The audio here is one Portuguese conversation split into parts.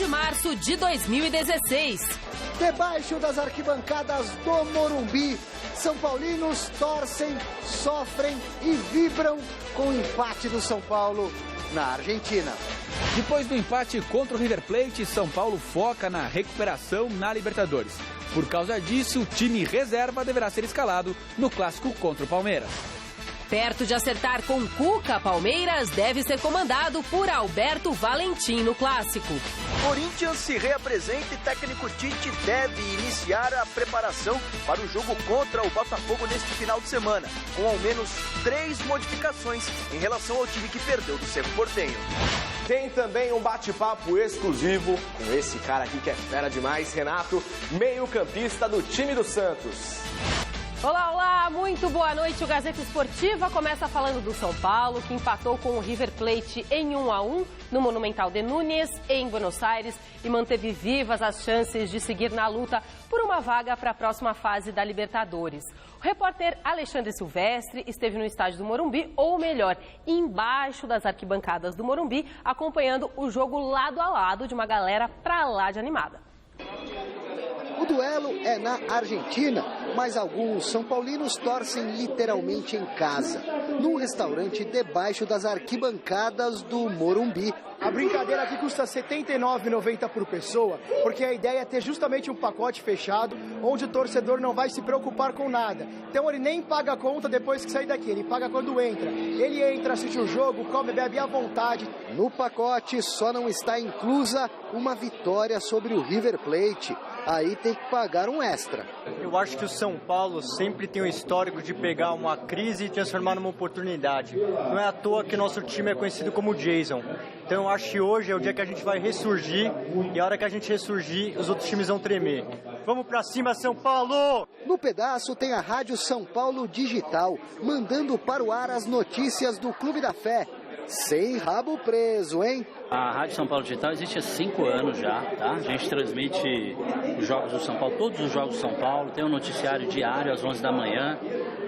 de março de 2016. Debaixo das arquibancadas do Morumbi, São Paulinos torcem, sofrem e vibram com o empate do São Paulo na Argentina. Depois do empate contra o River Plate, São Paulo foca na recuperação na Libertadores. Por causa disso, o time reserva deverá ser escalado no clássico contra o Palmeiras. Perto de acertar com Cuca, Palmeiras deve ser comandado por Alberto Valentim no clássico. Corinthians se reapresenta e técnico Tite deve iniciar a preparação para o jogo contra o Botafogo neste final de semana, com ao menos 3 modificações em relação ao time que perdeu do Cerro Porteño. Tem também um bate-papo exclusivo com esse cara aqui que é fera demais, Renato, meio-campista do time do Santos. Olá, olá, muito boa noite. O Gazeta Esportiva começa falando do São Paulo, que empatou com o River Plate em 1-1 no Monumental de Núñez, em Buenos Aires, e manteve vivas as chances de seguir na luta por uma vaga para a próxima fase da Libertadores. O repórter Alexandre Silvestre esteve no estádio do Morumbi, ou melhor, embaixo das arquibancadas do Morumbi, acompanhando o jogo lado a lado de uma galera pra lá de animada. O duelo é na Argentina, mas alguns são paulinos torcem literalmente em casa, num restaurante debaixo das arquibancadas do Morumbi. A brincadeira aqui custa R$ 79,90 por pessoa, porque a ideia é ter justamente um pacote fechado, onde o torcedor não vai se preocupar com nada. Então ele nem paga a conta depois que sair daqui, ele paga quando entra. Ele entra, assiste o jogo, come, bebe à vontade. No pacote só não está inclusa uma vitória sobre o River Plate. Aí tem que pagar um extra. Eu acho que o São Paulo sempre tem o histórico de pegar uma crise e transformar numa oportunidade. Não é à toa que nosso time é conhecido como Jason. Então eu acho que hoje é o dia que a gente vai ressurgir, e a hora que a gente ressurgir, os outros times vão tremer. Vamos pra cima, São Paulo! No pedaço tem a Rádio São Paulo Digital, mandando para o ar as notícias do Clube da Fé. Sem rabo preso, hein? A Rádio São Paulo Digital existe há 5 anos já, tá? A gente transmite os jogos do São Paulo, todos os jogos do São Paulo, tem um noticiário diário às 11 da manhã.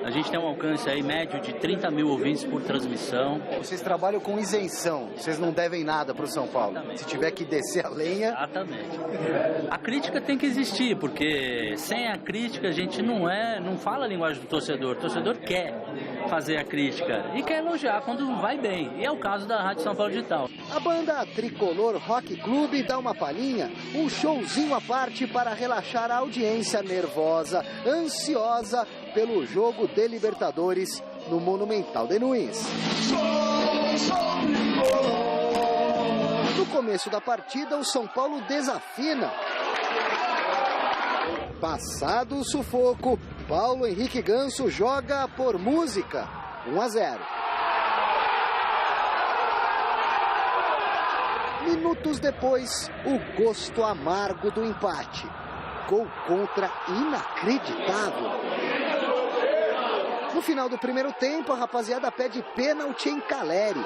A gente tem um alcance aí médio de 30 mil ouvintes por transmissão. Vocês trabalham com isenção, vocês não devem nada para o São Paulo. Exatamente. Se tiver que descer a lenha... Exatamente. A crítica tem que existir, porque sem a crítica a gente não fala a linguagem do torcedor. O torcedor quer fazer a crítica e quer elogiar quando vai bem. E é o caso da Rádio São Paulo Digital. A banda Tricolor Rock Clube dá uma palhinha, um showzinho à parte para relaxar a audiência nervosa, ansiosa pelo jogo de Libertadores no Monumental de Núñez. No começo da partida, o São Paulo desafina. Passado o sufoco, Paulo Henrique Ganso joga por música. 1-0. Minutos depois, o gosto amargo do empate. Gol contra inacreditável. No final do primeiro tempo, a rapaziada pede pênalti em Caleri.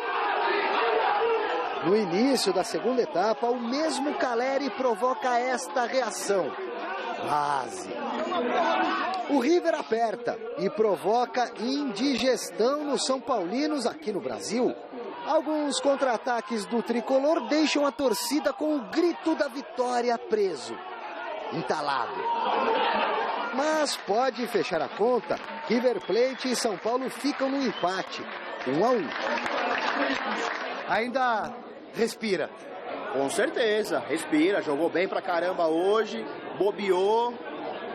No início da segunda etapa, o mesmo Caleri provoca esta reação. Quase. O River aperta e provoca indigestão nos São Paulinos aqui no Brasil. Alguns contra-ataques do Tricolor deixam a torcida com o grito da vitória preso, entalado. Mas pode fechar a conta, River Plate e São Paulo ficam no empate, 1-1. Ainda respira? Com certeza, respira, jogou bem pra caramba hoje, bobeou,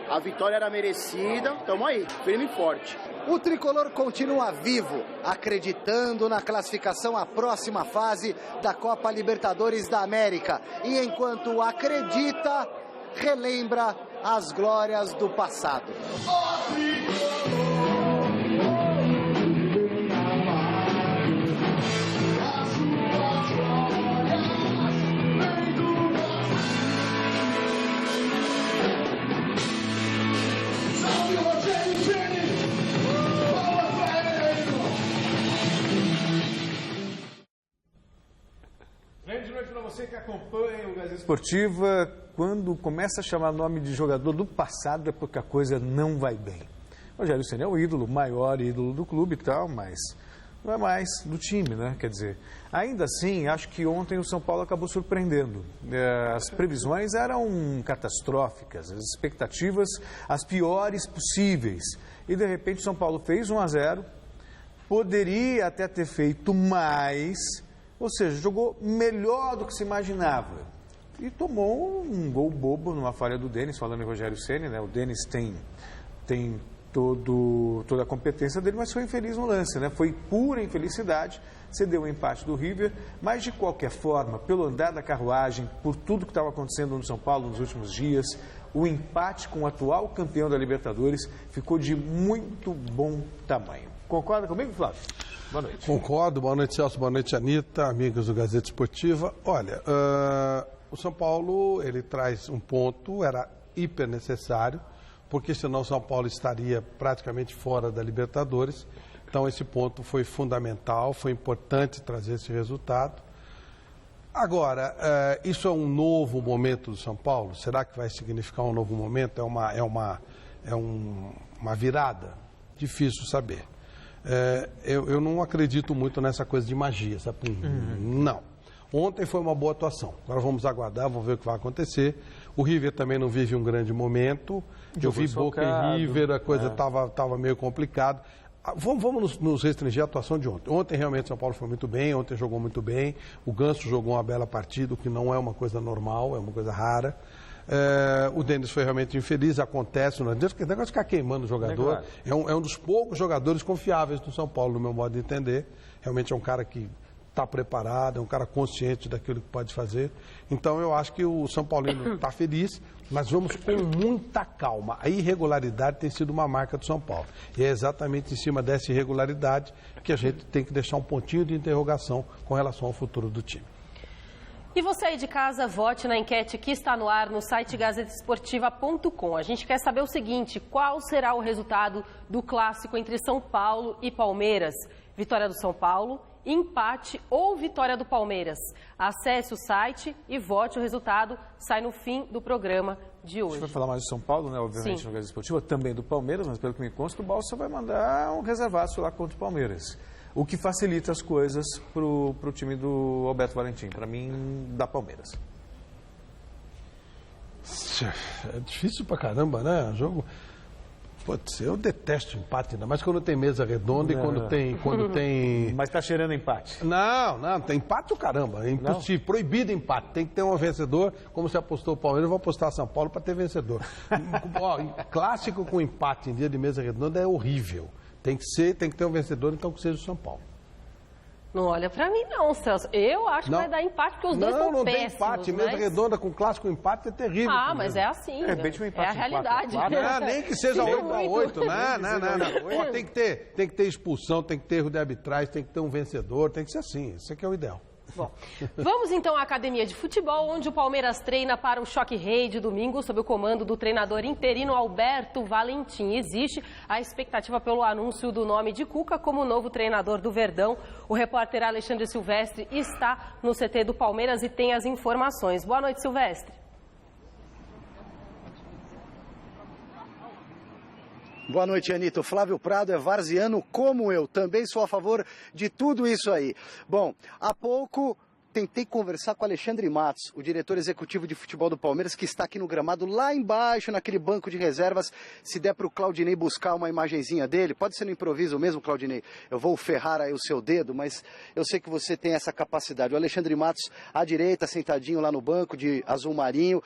a vitória era merecida, tamo aí, firme e forte. O Tricolor continua vivo, acreditando na classificação à próxima fase da Copa Libertadores da América. E enquanto acredita, relembra as glórias do passado. Grande noite para você que acompanha o Gazeta Esportiva. Quando começa a chamar nome de jogador do passado é porque a coisa não vai bem. O Rogério Ceni é o ídolo, o maior ídolo do clube e tal, mas não é mais do time, né? Quer dizer, ainda assim, acho que ontem o São Paulo acabou surpreendendo. As previsões eram catastróficas, as expectativas as piores possíveis. E, de repente, o São Paulo fez 1-0, poderia até ter feito mais, ou seja, jogou melhor do que se imaginava. E tomou um gol bobo numa falha do Denis, falando em Rogério Ceni, né? O Denis tem toda a competência dele, mas foi infeliz no lance, né? Foi pura infelicidade, cedeu o empate do River, mas de qualquer forma, pelo andar da carruagem, por tudo que estava acontecendo no São Paulo nos últimos dias, o empate com o atual campeão da Libertadores ficou de muito bom tamanho. Concorda comigo, Flávio? Boa noite. Concordo, boa noite, Celso, boa noite, Anitta, amigos do Gazeta Esportiva. Olha, o São Paulo, ele traz um ponto, era hiper necessário, porque senão o São Paulo estaria praticamente fora da Libertadores. Então esse ponto foi fundamental, foi importante trazer esse resultado. Agora, isso é um novo momento do São Paulo? Será que vai significar um novo momento? É uma virada? Difícil saber. Eu não acredito muito nessa coisa de magia, sabe? Não. Ontem foi uma boa atuação. Agora vamos aguardar, vamos ver o que vai acontecer. O River também não vive um grande momento. Eu vi Boca e River, a coisa estava meio complicada. Vamos nos restringir à atuação de ontem. Ontem realmente o São Paulo foi muito bem, ontem jogou muito bem. O Ganso jogou uma bela partida, o que não é uma coisa normal, é uma coisa rara. O Denis foi realmente infeliz, acontece. O negócio de ficar queimando o jogador. É um dos poucos jogadores confiáveis do São Paulo, no meu modo de entender. Realmente é um cara que está preparado, é um cara consciente daquilo que pode fazer. Então eu acho que o São Paulino está feliz, mas vamos com muita calma. A irregularidade tem sido uma marca do São Paulo. E é exatamente em cima dessa irregularidade que a gente tem que deixar um pontinho de interrogação com relação ao futuro do time. E você aí de casa, vote na enquete que está no ar no site gazetesportiva.com. A gente quer saber o seguinte: qual será o resultado do clássico entre São Paulo e Palmeiras? Vitória do São Paulo, empate ou vitória do Palmeiras? Acesse o site e vote. O resultado sai no fim do programa de hoje. A gente vai falar mais do São Paulo, né? Obviamente, Sim. No Gazeta Esportiva, também do Palmeiras, mas pelo que me consta, o Balsa vai mandar um reservaço lá contra o Palmeiras. O que facilita as coisas para o time do Alberto Valentim. Para mim, dá Palmeiras. É difícil pra caramba, né? O jogo... Putz, eu detesto empate, ainda mais quando tem mesa redonda e quando tem... Mas tá cheirando empate. Não, tem empate o caramba, é impossível, proibido empate, tem que ter um vencedor, como você apostou o Palmeiras, eu vou apostar São Paulo para ter vencedor. Clássico com empate em dia de mesa redonda é horrível, tem que ter um vencedor, então que seja o São Paulo. Não olha pra mim não, Celso. Eu acho que vai dar empate, porque os dois são péssimos. Não tem empate. Mas... Mesa redonda com clássico empate é terrível. Mas é assim. Um empate é a realidade. Nem que seja 8-8. Não. Tem que ter expulsão, tem que ter erro de arbitragem, tem que ter um vencedor, tem que ser assim. Isso aqui é o ideal. Bom, vamos então à academia de futebol, onde o Palmeiras treina para o Choque Rei de domingo, sob o comando do treinador interino Alberto Valentim. Existe a expectativa pelo anúncio do nome de Cuca como novo treinador do Verdão. O repórter Alexandre Silvestre está no CT do Palmeiras e tem as informações. Boa noite, Silvestre. Boa noite, Anitta. O Flávio Prado é varziano como eu. Também sou a favor de tudo isso aí. Bom, há pouco tentei conversar com Alexandre Matos, o diretor executivo de futebol do Palmeiras, que está aqui no gramado, lá embaixo, naquele banco de reservas. Se der para o Claudinei buscar uma imagenzinha dele, pode ser no improviso mesmo, Claudinei. Eu vou ferrar aí o seu dedo, mas eu sei que você tem essa capacidade. O Alexandre Matos, à direita, sentadinho lá no banco de azul marinho.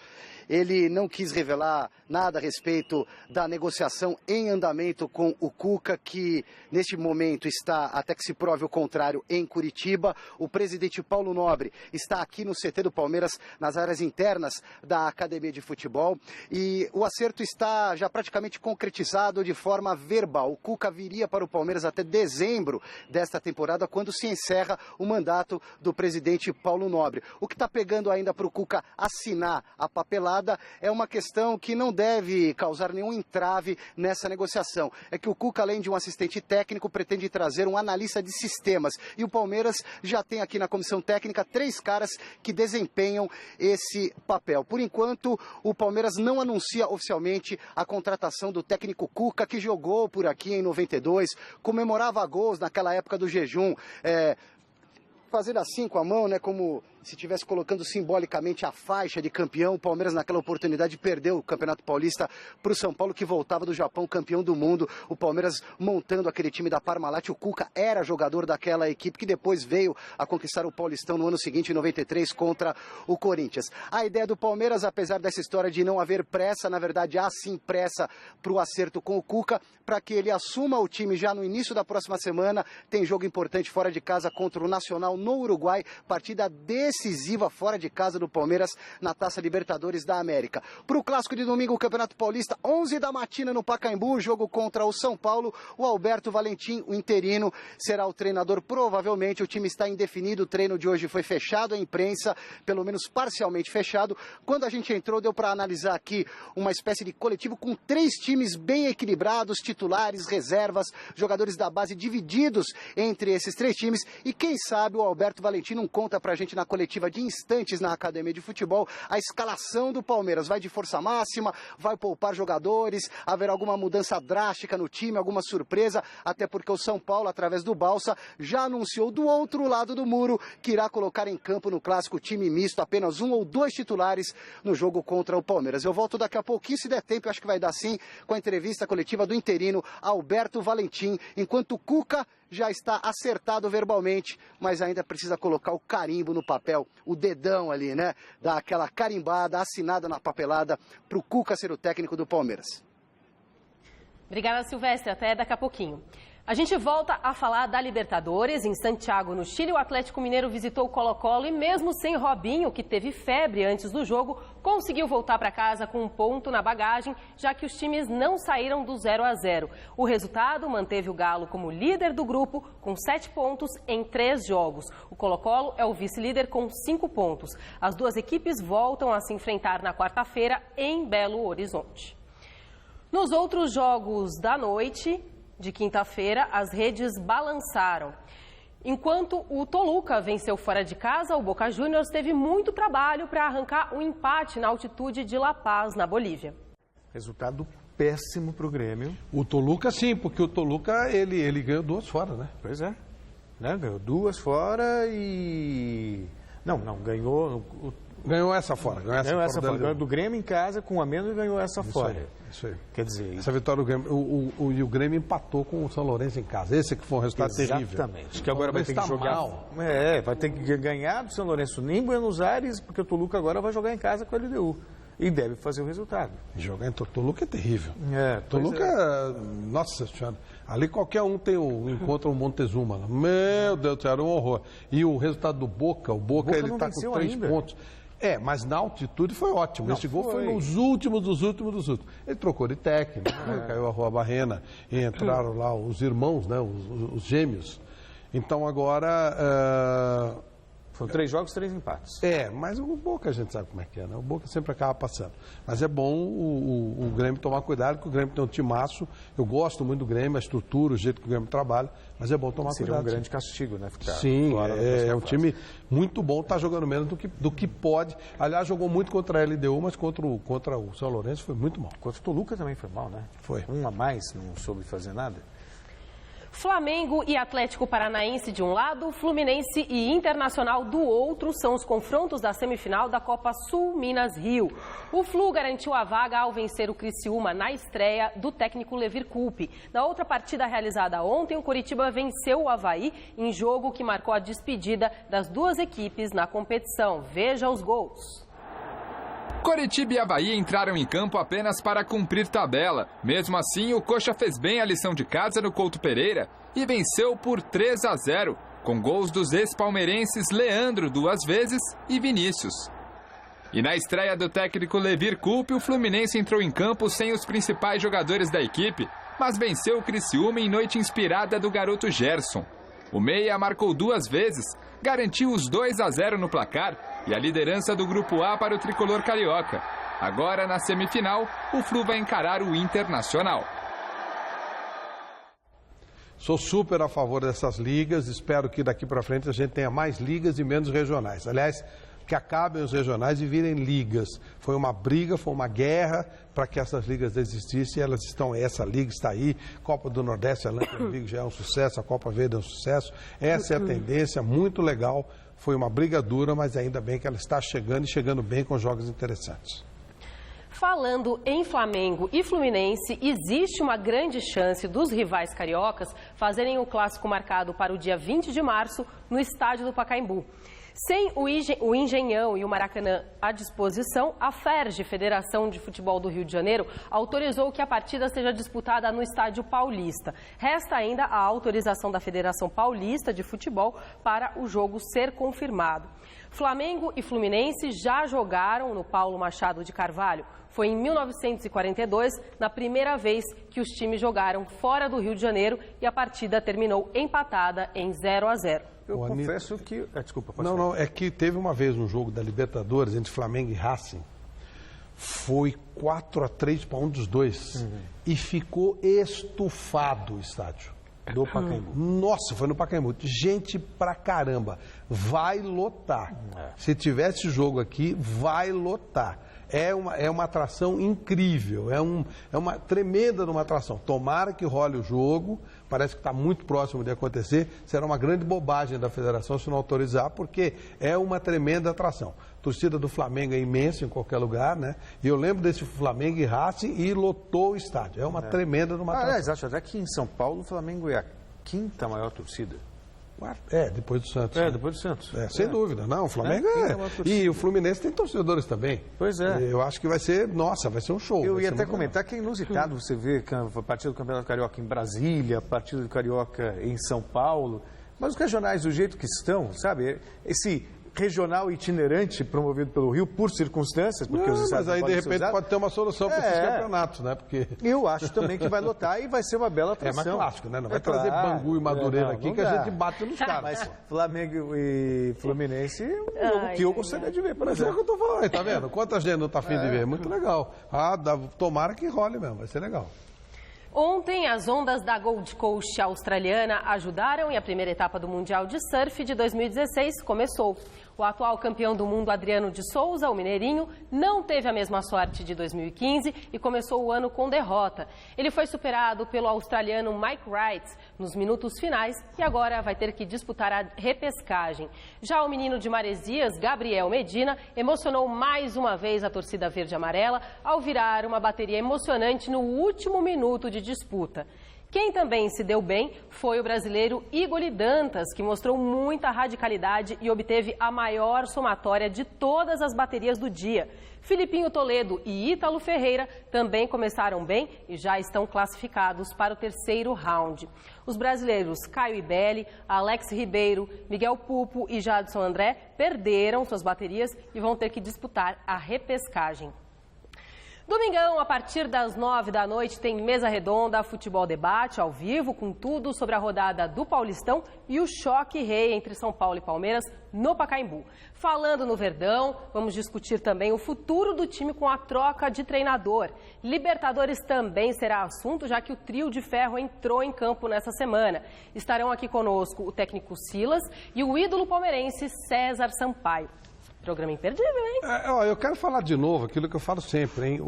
Ele não quis revelar nada a respeito da negociação em andamento com o Cuca, que neste momento está, até que se prove o contrário, em Curitiba. O presidente Paulo Nobre está aqui no CT do Palmeiras, nas áreas internas da academia de futebol. E o acerto está já praticamente concretizado de forma verbal. O Cuca viria para o Palmeiras até dezembro desta temporada, quando se encerra o mandato do presidente Paulo Nobre. O que está pegando ainda para o Cuca assinar a papelada falada é uma questão que não deve causar nenhum entrave nessa negociação. É que o Cuca, além de um assistente técnico, pretende trazer um analista de sistemas. E o Palmeiras já tem aqui na comissão técnica 3 caras que desempenham esse papel. Por enquanto, o Palmeiras não anuncia oficialmente a contratação do técnico Cuca, que jogou por aqui em 92, comemorava gols naquela época do jejum, fazendo assim com a mão, né, como se estivesse colocando simbolicamente a faixa de campeão. O Palmeiras, naquela oportunidade, perdeu o Campeonato Paulista para o São Paulo, que voltava do Japão, campeão do mundo. O Palmeiras montando aquele time da Parmalat. O Cuca era jogador daquela equipe, que depois veio a conquistar o Paulistão no ano seguinte, em 93, contra o Corinthians. A ideia do Palmeiras, apesar dessa história de não haver pressa, na verdade há sim pressa para o acerto com o Cuca, para que ele assuma o time já no início da próxima semana. Tem jogo importante fora de casa contra o Nacional no Uruguai, partida decisiva fora de casa do Palmeiras na Taça Libertadores da América. Para o clássico de domingo, o Campeonato Paulista, 11 da matina no Pacaembu, jogo contra o São Paulo. O Alberto Valentim, o interino, será o treinador. Provavelmente o time está indefinido, o treino de hoje foi fechado à imprensa, pelo menos parcialmente fechado. Quando a gente entrou, deu para analisar aqui uma espécie de coletivo com 3 times bem equilibrados, titulares, reservas, jogadores da base divididos entre esses 3 times. E quem sabe o Alberto Valentim não conta pra gente na coletiva de instantes na Academia de Futebol a escalação do Palmeiras. Vai de força máxima, vai poupar jogadores, haverá alguma mudança drástica no time, alguma surpresa, até porque o São Paulo, através do Balsa, já anunciou do outro lado do muro que irá colocar em campo no clássico time misto, apenas 1 ou 2 titulares no jogo contra o Palmeiras. Eu volto daqui a pouquinho, se der tempo, eu acho que vai dar sim, com a entrevista coletiva do interino Alberto Valentim, enquanto o Cuca já está acertado verbalmente, mas ainda precisa colocar o carimbo no papel, o dedão ali, né? Dar aquela carimbada, assinada na papelada, para o Cuca ser o técnico do Palmeiras. Obrigada, Silvestre. Até daqui a pouquinho. A gente volta a falar da Libertadores. Em Santiago, no Chile, o Atlético Mineiro visitou o Colo-Colo e mesmo sem Robinho, que teve febre antes do jogo, conseguiu voltar para casa com 1 ponto na bagagem, já que os times não saíram do 0-0. O resultado manteve o Galo como líder do grupo, com 7 pontos em 3 jogos. O Colo-Colo é o vice-líder com 5 pontos. As duas equipes voltam a se enfrentar na quarta-feira em Belo Horizonte. Nos outros jogos da noite de quinta-feira, as redes balançaram. Enquanto o Toluca venceu fora de casa, o Boca Juniors teve muito trabalho para arrancar um empate na altitude de La Paz, na Bolívia. Resultado péssimo para o Grêmio. O Toluca sim, porque o Toluca ele ganhou 2 fora, né? Pois é. Né? Ganhou 2 fora e... Não, ganhou... Ganhou essa fora. Ganhou essa fora. Ganhou do Grêmio em casa, com 1 a menos, e ganhou essa fora. Isso aí. Quer dizer... Essa vitória do Grêmio... O Grêmio empatou com o São Lourenço em casa. Esse que foi um resultado terrível. Exatamente. Que agora vai ter que jogar... Mal. Vai ter que ganhar do São Lourenço em Buenos Aires, porque o Toluca agora vai jogar em casa com a LDU. E deve fazer o resultado. Jogar em Toluca é terrível. Toluca, nossa senhora, ali qualquer um encontra o Montezuma. Meu Deus do céu, era um horror. E o resultado do Boca, ele está com 3 pontos. Mas na altitude foi ótimo. Esse gol foi nos últimos dos últimos. Ele trocou de técnico, caiu a Rua Barrena e entraram lá os irmãos, né, os gêmeos. Então agora... Foram 3 jogos, 3 empates. Mas o Boca a gente sabe como é que é, né? O Boca sempre acaba passando. Mas é bom o Grêmio tomar cuidado, porque o Grêmio tem um timaço. Eu gosto muito do Grêmio, a estrutura, o jeito que o Grêmio trabalha, mas é bom tomar cuidado. Seria um grande castigo, né? Sim, é um time muito bom, está jogando menos do que pode. Aliás, jogou muito contra a LDU, mas contra o São Lourenço foi muito mal. Contra o Toluca também foi mal, né? Foi. 1 a mais, não soube fazer nada. Flamengo e Atlético Paranaense de um lado, Fluminense e Internacional do outro são os confrontos da semifinal da Copa Sul Minas Rio. O Flu garantiu a vaga ao vencer o Criciúma na estreia do técnico Levir Coupe. Na outra partida realizada ontem, o Coritiba venceu o Avaí em jogo que marcou a despedida das duas equipes na competição. Veja os gols. Coritiba e Avaí entraram em campo apenas para cumprir tabela. Mesmo assim, o Coxa fez bem a lição de casa no Couto Pereira e venceu por 3-0, com gols dos ex-palmeirenses Leandro 2 vezes e Vinícius. E na estreia do técnico Levir Coupe, o Fluminense entrou em campo sem os principais jogadores da equipe, mas venceu o Criciúma em noite inspirada do garoto Gerson. O meia marcou 2 vezes, garantiu os 2-0 no placar e a liderança do Grupo A para o tricolor carioca. Agora, na semifinal, o Flu vai encarar o Internacional. Sou super a favor dessas ligas, espero que daqui para frente a gente tenha mais ligas e menos regionais. Aliás, que acabem os regionais e virem ligas. Foi uma briga, foi uma guerra para que essas ligas existissem. Elas estão, essa liga está aí, Copa do Nordeste, a Lampions League já é um sucesso, a Copa Verde é um sucesso. Essa é a tendência, muito legal. Foi uma briga dura, mas ainda bem que ela está chegando e chegando bem com jogos interessantes. Falando em Flamengo e Fluminense, existe uma grande chance dos rivais cariocas fazerem o clássico marcado para o dia 20 de março no estádio do Pacaembu. Sem o Engenhão e o Maracanã à disposição, a FERJ, Federação de Futebol do Rio de Janeiro, autorizou que a partida seja disputada no Estádio Paulista. Resta ainda a autorização da Federação Paulista de Futebol para o jogo ser confirmado. Flamengo e Fluminense já jogaram no Paulo Machado de Carvalho. Foi em 1942, na primeira vez que os times jogaram fora do Rio de Janeiro e a partida terminou empatada em 0-0. Eu confesso que... desculpa, pode Não, é que teve uma vez um jogo da Libertadores entre Flamengo e Racing. Foi 4-3 para um dos dois. E ficou estufado o estádio do Pacaembu. Nossa, foi no Pacaembu. Gente pra caramba. Vai lotar. Se tivesse jogo aqui, vai lotar. É uma atração incrível, é uma tremenda uma atração. Tomara que role o jogo, parece que está muito próximo de acontecer. Será uma grande bobagem da federação se não autorizar, porque é uma tremenda atração. A torcida do Flamengo é imensa em qualquer lugar, né? E eu lembro desse Flamengo e Racing e lotou o estádio. É uma tremenda uma atração. Aliás, acho até que em São Paulo o Flamengo é a quinta maior torcida. Depois do Santos. Depois do Santos. Sem dúvida. Não, o Flamengo E o Fluminense tem torcedores também. Pois é. Eu acho que vai ser um show. Eu ia até comentar que é inusitado você ver a partida do Campeonato Carioca em Brasília, a partida do Carioca em São Paulo, mas os regionais do jeito que estão, sabe? Esse regional itinerante promovido pelo Rio por circunstâncias, porque os estados mas aí de repente pode ter uma solução para esses campeonatos, né? Porque eu acho também que vai lotar e vai ser uma bela atração. É mais clássico, né? Não vai trazer Bangu e Madureira aqui que a gente bate nos caras. Mas Flamengo e Fluminense é um jogo que eu gostaria de ver, por exemplo. É o que eu tô falando, tá vendo? Quanta gente não tá afim de ver? Muito legal. Tomara que role mesmo, vai ser legal. Ontem, as ondas da Gold Coast australiana ajudaram e a primeira etapa do Mundial de Surf de 2016 começou. O atual campeão do mundo, Adriano de Souza, o mineirinho, não teve a mesma sorte de 2015 e começou o ano com derrota. Ele foi superado pelo australiano Mike Wright nos minutos finais e agora vai ter que disputar a repescagem. Já o menino de Maresias, Gabriel Medina, emocionou mais uma vez a torcida verde-amarela ao virar uma bateria emocionante no último minuto de disputa. Quem também se deu bem foi o brasileiro Igor Dantas, que mostrou muita radicalidade e obteve a maior somatória de todas as baterias do dia. Filipinho Toledo e Ítalo Ferreira também começaram bem e já estão classificados para o terceiro round. Os brasileiros Caio Ibelli, Alex Ribeiro, Miguel Pupo e Jadson André perderam suas baterias e vão ter que disputar a repescagem. Domingão, a partir das 9 da noite, tem mesa redonda, futebol debate ao vivo, com tudo sobre a rodada do Paulistão e o choque rei entre São Paulo e Palmeiras no Pacaembu. Falando no Verdão, vamos discutir também o futuro do time com a troca de treinador. Libertadores também será assunto, já que o trio de ferro entrou em campo nessa semana. Estarão aqui conosco o técnico Silas e o ídolo palmeirense César Sampaio. Programa imperdível, hein? Eu quero falar de novo aquilo que eu falo sempre, hein?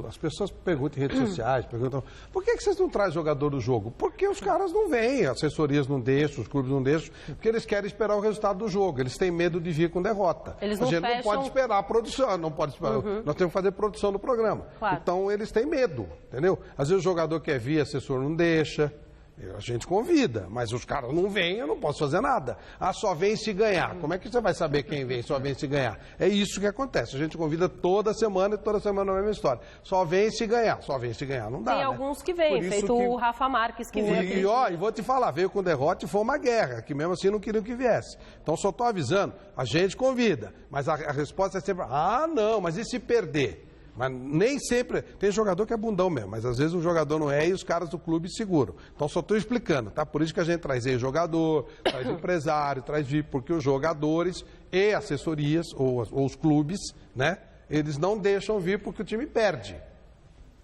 As pessoas perguntam em redes sociais, por que vocês não trazem jogador do jogo? Porque os caras não vêm, as assessorias não deixam, os clubes não deixam, porque eles querem esperar o resultado do jogo, eles têm medo de vir com derrota. A gente não pode esperar a produção, não pode esperar, nós temos que fazer produção do programa. Claro. Então eles têm medo, entendeu? Às vezes o jogador quer vir, a assessor não deixa. A gente convida, mas os caras não vêm, eu não posso fazer nada. Só vem se ganhar. Como é que você vai saber quem vem, só vem se ganhar? É isso que acontece. A gente convida toda semana e toda semana é a mesma história. Só vem se ganhar, não dá. Tem alguns que vêm, feito o Rafa Marques que veio. E vou te falar, veio com derrota e foi uma guerra, que mesmo assim não queriam que viesse. Então só estou avisando, a gente convida, mas a resposta é sempre, não, mas e se perder? Mas nem sempre, tem jogador que é bundão mesmo, mas às vezes o jogador não é e os caras do clube seguram. Então só estou explicando, tá? Por isso que a gente traz jogador, traz empresário, porque os jogadores e assessorias ou os clubes, né? eles não deixam vir porque o time perde.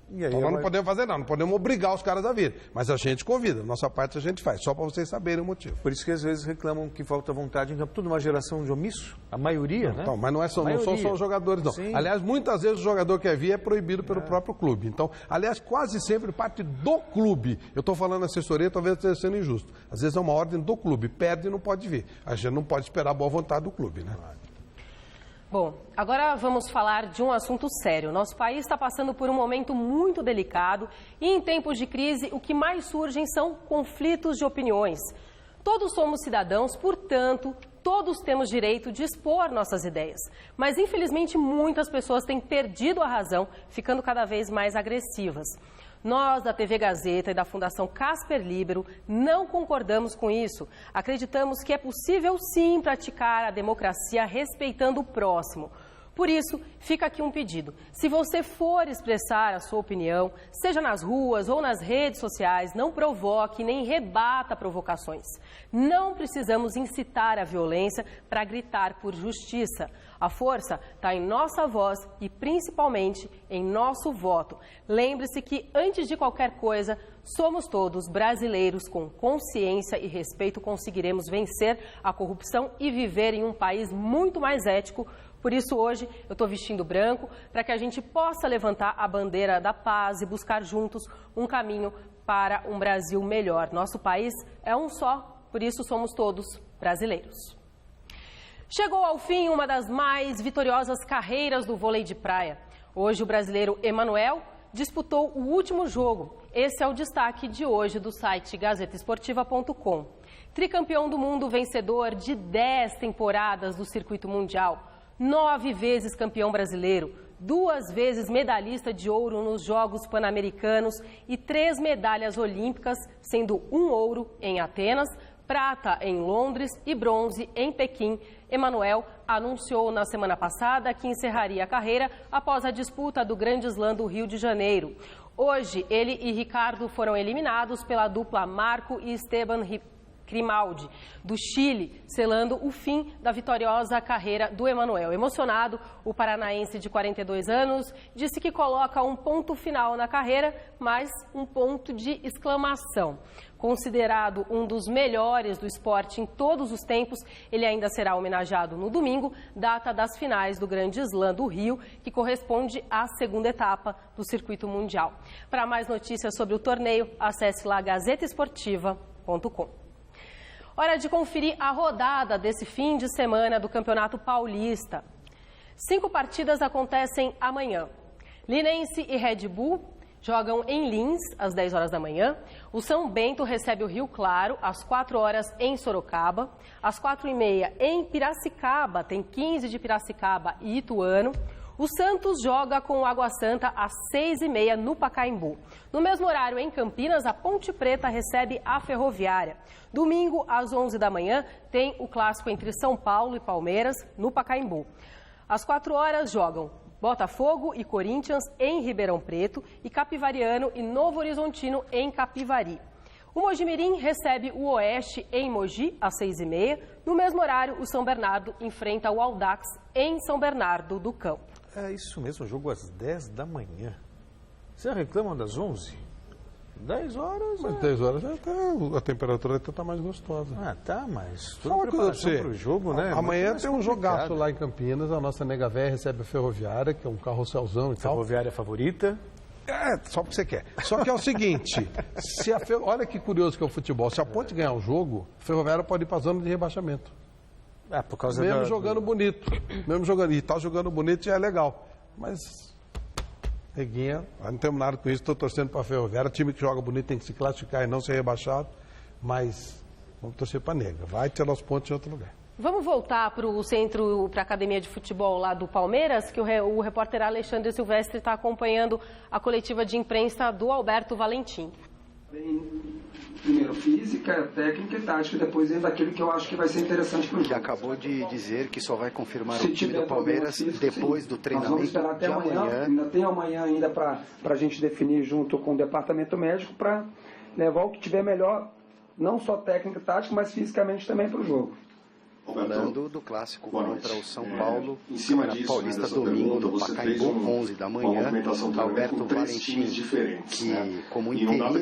E aí então nós não podemos fazer nada, não podemos obrigar os caras a vir. Mas a gente convida, nossa parte a gente faz, só para vocês saberem o motivo. Por isso que às vezes reclamam que falta vontade em campo. Tudo uma geração de omisso, a maioria, né? Então, mas não são só os jogadores, não. Sim. Aliás, muitas vezes o jogador que quer vir é proibido pelo próprio clube. Então, aliás, quase sempre parte do clube. Eu estou falando assessoria, talvez esteja sendo injusto. Às vezes é uma ordem do clube, perde e não pode vir. A gente não pode esperar a boa vontade do clube, né? Bom, agora vamos falar de um assunto sério. Nosso país está passando por um momento muito delicado e em tempos de crise o que mais surgem são conflitos de opiniões. Todos somos cidadãos, portanto, todos temos direito de expor nossas ideias. Mas infelizmente muitas pessoas têm perdido a razão, ficando cada vez mais agressivas. Nós, da TV Gazeta e da Fundação Casper Libero, não concordamos com isso. Acreditamos que é possível, sim, praticar a democracia respeitando o próximo. Por isso, fica aqui um pedido. Se você for expressar a sua opinião, seja nas ruas ou nas redes sociais, não provoque nem rebata provocações. Não precisamos incitar a violência para gritar por justiça. A força está em nossa voz e, principalmente, em nosso voto. Lembre-se que, antes de qualquer coisa, somos todos brasileiros com consciência e respeito. Conseguiremos vencer a corrupção e viver em um país muito mais ético. Por isso, hoje, eu estou vestindo branco para que a gente possa levantar a bandeira da paz e buscar juntos um caminho para um Brasil melhor. Nosso país é um só, por isso somos todos brasileiros. Chegou ao fim uma das mais vitoriosas carreiras do vôlei de praia. Hoje, o brasileiro Emanuel disputou o último jogo. Esse é o destaque de hoje do site GazetaEsportiva.com. Tricampeão do mundo, vencedor de 10 temporadas do circuito mundial. 9 vezes campeão brasileiro, 2 vezes medalhista de ouro nos Jogos Pan-Americanos e 3 medalhas olímpicas, sendo 1 ouro em Atenas, prata em Londres e bronze em Pequim. Emanuel anunciou na semana passada que encerraria a carreira após a disputa do Grande Slam do Rio de Janeiro. Hoje, ele e Ricardo foram eliminados pela dupla Marco e Esteban Grimaldi, do Chile, selando o fim da vitoriosa carreira do Emanuel. Emocionado, o paranaense de 42 anos disse que coloca um ponto final na carreira, mas um ponto de exclamação. Considerado um dos melhores do esporte em todos os tempos, ele ainda será homenageado no domingo, data das finais do Grande Slam do Rio, que corresponde à segunda etapa do circuito mundial. Para mais notícias sobre o torneio, acesse lá GazetaEsportiva.com. Hora de conferir a rodada desse fim de semana do Campeonato Paulista. 5 partidas acontecem amanhã. Linense e Red Bull jogam em Lins, às 10 horas da manhã. O São Bento recebe o Rio Claro, às 4 horas em Sorocaba. Às 4h30 em Piracicaba, tem 15 de Piracicaba e Ituano. O Santos joga com o Água Santa às 6h30 no Pacaembu. No mesmo horário, em Campinas, a Ponte Preta recebe a Ferroviária. Domingo, às 11 da manhã, tem o clássico entre São Paulo e Palmeiras, no Pacaembu. Às 4 horas, jogam Botafogo e Corinthians em Ribeirão Preto e Capivariano e Novo Horizontino em Capivari. O Mojimirim recebe o Oeste em Mogi, às 6h30. No mesmo horário, o São Bernardo enfrenta o Audax em São Bernardo do Campo. É isso mesmo, o jogo às 10 da manhã. Você reclama das 11? 10 horas? Mas 10 horas a temperatura está mais gostosa. Ah, tá, mas só uma coisa para o jogo, né? Amanhã tem um jogaço lá em Campinas, a nossa Nega Véia recebe a Ferroviária, que é um carrosselzão e tal. Ferroviária favorita? É, só porque você quer. Só que é o seguinte, olha que curioso que é o futebol, se a Ponte ganhar um jogo, a Ferroviária pode ir para a zona de rebaixamento. É, por causa mesmo jogando bonito. Mesmo jogando. E tá jogando bonito já é legal. Mas, Neguinha, não temos nada com isso, estou torcendo para a Ferroviária. O time que joga bonito tem que se classificar e não ser rebaixado. Mas vamos torcer para a Nega. Vai tirar os pontos em outro lugar. Vamos voltar para o centro, para a academia de futebol lá do Palmeiras, que o repórter Alexandre Silvestre está acompanhando a coletiva de imprensa do Alberto Valentim. Primeiro física, técnica e tática, depois vem daquilo que eu acho que vai ser interessante para o jogo. Ele acabou de dizer que só vai confirmar o time do Palmeiras depois do treinamento. Nós vamos esperar até amanhã. Ainda tem amanhã ainda para a gente definir junto com o departamento médico para levar o que tiver melhor, não só técnica e tática, mas fisicamente também para o jogo. falando do clássico contra o São Paulo, em cima na disso, Paulista, domingo, no Pacaembu, 11 da manhã. Alberto Valentim, que como interino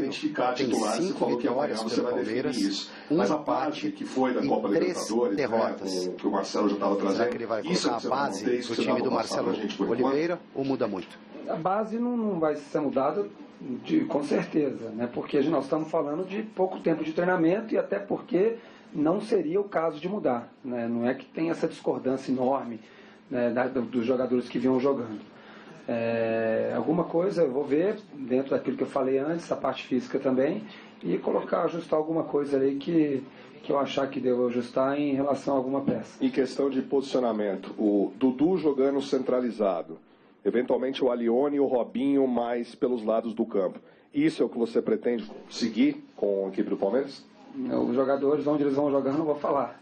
tem 5 vitórias pelo Palmeiras, um empate que foi da Copa e 3 Libertadores, derrotas. que o Marcelo já estava trazendo. Será que ele vai colocar a base do time do Marcelo Oliveira ou muda muito? A base não vai ser mudada com certeza, né? Porque nós estamos falando de pouco tempo de treinamento e até porque não seria o caso de mudar, né? Não é que tem essa discordância enorme, né, dos jogadores que vinham jogando. Alguma coisa eu vou ver dentro daquilo que eu falei antes, a parte física também, e ajustar alguma coisa ali que eu achar que devo ajustar em relação a alguma peça. Em questão de posicionamento, o Dudu jogando centralizado, eventualmente o Alione e o Robinho mais pelos lados do campo. Isso é o que você pretende seguir com a equipe do Palmeiras? Os jogadores, onde eles vão jogar, não vou falar.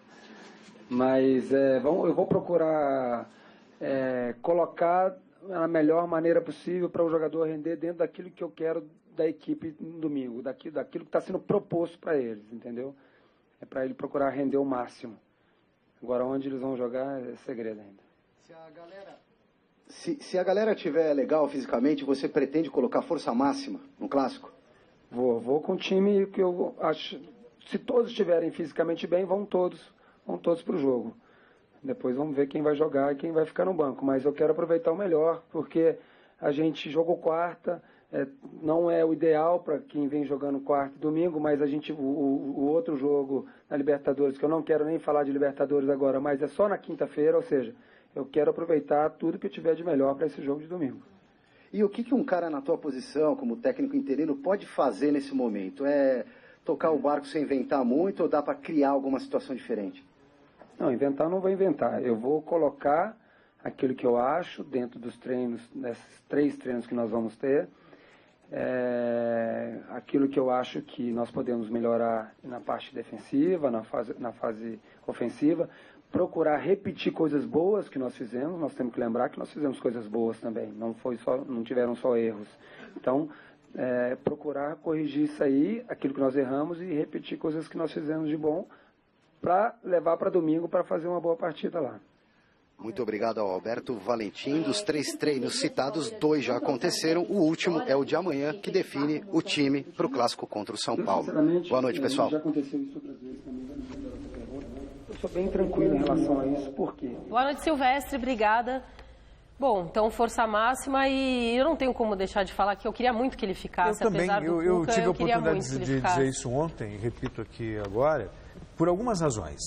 Mas eu vou procurar colocar a melhor maneira possível para o jogador render dentro daquilo que eu quero da equipe no domingo, daquilo que está sendo proposto para eles, entendeu? É para ele procurar render o máximo. Agora, onde eles vão jogar é segredo ainda. Se a galera estiver legal fisicamente, você pretende colocar força máxima no clássico? Vou com o time que eu acho. Se todos estiverem fisicamente bem, vão todos para o jogo. Depois vamos ver quem vai jogar e quem vai ficar no banco. Mas eu quero aproveitar o melhor, porque a gente jogou quarta, não é o ideal para quem vem jogando quarta e domingo, mas o outro jogo na Libertadores, que eu não quero nem falar de Libertadores agora, mas é só na quinta-feira, ou seja, eu quero aproveitar tudo que eu tiver de melhor para esse jogo de domingo. E o que um cara na tua posição, como técnico interino, pode fazer nesse momento? Tocar o barco sem inventar muito ou dá para criar alguma situação diferente? Não, inventar não vou inventar. Eu vou colocar aquilo que eu acho dentro dos treinos, desses 3 treinos que nós vamos ter, aquilo que eu acho que nós podemos melhorar na parte defensiva, na fase ofensiva, procurar repetir coisas boas que nós fizemos. Nós temos que lembrar que nós fizemos coisas boas também, não tiveram só erros. Então, procurar corrigir isso aí, aquilo que nós erramos, e repetir coisas que nós fizemos de bom para levar para domingo para fazer uma boa partida lá. Muito obrigado ao Alberto Valentim. Dos 3 treinos citados, 2 já aconteceram. O último é o de amanhã, que define o time para o clássico contra o São Paulo. Boa noite, pessoal. Já aconteceu isso outras vezes também. Eu sou bem tranquilo em relação a isso. Por quê? Boa noite, Silvestre. Obrigada. Bom, então força máxima, e eu não tenho como deixar de falar que eu queria muito que ele ficasse, apesar do Cuca, eu tive a queria oportunidade muito de dizer isso ontem, e repito aqui agora, por algumas razões.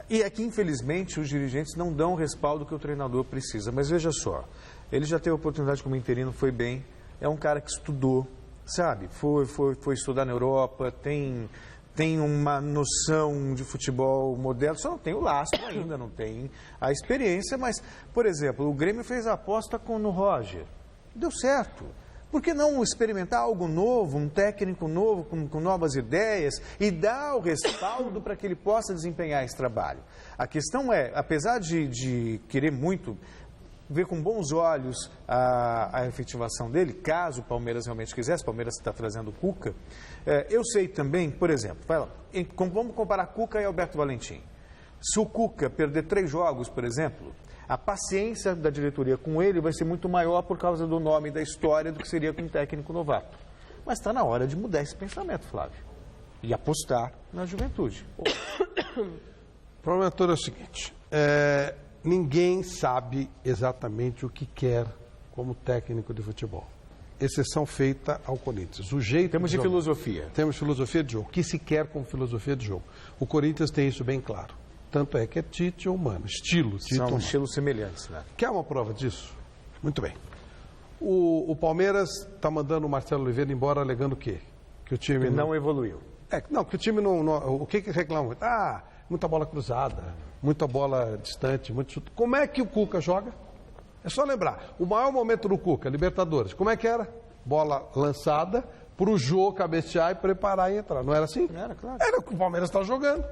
E aqui, infelizmente, os dirigentes não dão o respaldo que o treinador precisa. Mas veja só, ele já teve a oportunidade como interino, foi bem, é um cara que estudou, sabe? Foi estudar na Europa, tem uma noção de futebol moderno, só não tem o lastro ainda, não tem a experiência, mas, por exemplo, o Grêmio fez a aposta no Roger, deu certo. Por que não experimentar algo novo, um técnico novo, com novas ideias, e dar o respaldo para que ele possa desempenhar esse trabalho? A questão é, apesar de querer muito ver com bons olhos a efetivação dele, caso o Palmeiras realmente quisesse, o Palmeiras está trazendo o Cuca, eu sei também, por exemplo, vamos comparar Cuca e Alberto Valentim. Se o Cuca perder 3 jogos, por exemplo, a paciência da diretoria com ele vai ser muito maior por causa do nome e da história do que seria com um técnico novato. Mas está na hora de mudar esse pensamento, Flávio, e apostar na juventude. O problema todo é o seguinte, ninguém sabe exatamente o que quer como técnico de futebol. Exceção feita ao Corinthians. O jeito Temos de filosofia. Temos filosofia de jogo. O que se quer como filosofia de jogo? O Corinthians tem isso bem claro. Tanto é que é Tite ou Mano. São estilos semelhantes, né? Quer uma prova disso? Muito bem. O Palmeiras está mandando o Marcelo Oliveira embora alegando o quê? Que o time não evoluiu. Que o time não... O que reclama? Muita bola cruzada, muita bola distante, muito chute. Como é que o Cuca joga? É só lembrar. O maior momento do Cuca, Libertadores, como é que era? Bola lançada para o Jô cabecear e preparar e entrar. Não era assim? Era, claro. Era o que o Palmeiras está jogando.